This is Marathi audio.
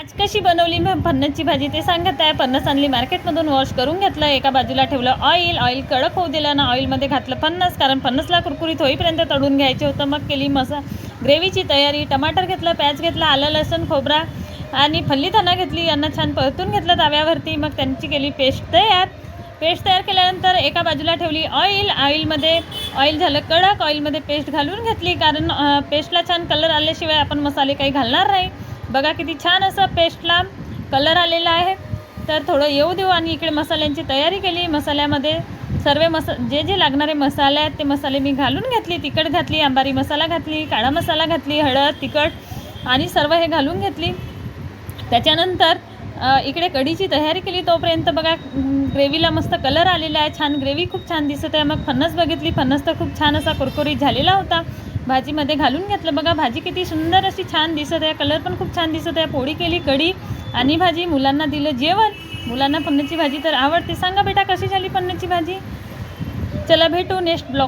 आज कशी बनवली फणसची भाजी ते सांगत आहे. फणस आणली मार्केटमधून, वॉश करून घेतलं, एका बाजूला ठेवलं ऑइल कडक होऊ दिलं ना. ऑइलमध्ये घातलं फणस, कारण फणसला कुरकुरीत होईपर्यंत तळून घ्यायचे होतं. मग केली ग्रेव्हीची तयारी. टमाटर घेतलं, प्याज घेतला, आलं लसूण खोबरा आणि फल्लीदाणा घेतली. यांना छान परतून घेतलं ताव्यावरती. मग त्यांची केली पेस्ट तयार केल्यानंतर एका बाजूला ठेवली ऑइलमध्ये. ऑइल झालं कडक, ऑइलमध्ये पेस्ट घालून घेतली, कारण पेस्टला छान कलर आल्याशिवाय आपण मसाले काही घालणार नाही. बघा किती छान असं पेस्टला कलर आलेला आहे. तर थोडं येऊ देऊ आणि इकडे मसाल्यांची तयारी केली. मसाल्यामध्ये सर्व जे लागणारे मसाले आहेत ते मसाले मी घालून घेतली. तिखट घातली, अंबारी मसाला घातली, काळा मसाला घातली, हळद, तिखट आणि सर्व हे घालून घेतली. त्याच्यानंतर इकडे कढीची तयारी केली. तोपर्यंत बघा ग्रेव्हीला मस्त कलर आलेला आहे, छान ग्रेव्ही खूप छान दिसत आहे. मग फणस बघितली, फणस तर खूप छान असा कुरकुरीत झालेला होता. भाजीमध्ये घालून घेतलं. बघा भाजी किती सुंदर अशी छान दिसत आहे, कलर पण खूप छान दिसत आहे. पोळी केली, कढी आणि भाजी. मुलांना दिलं जेवण. मुलांना फणसची भाजी तर आवडते. सांगा बेटा कशी झाली फणसची भाजी. चला भेटू नेक्स्ट ब्लॉग.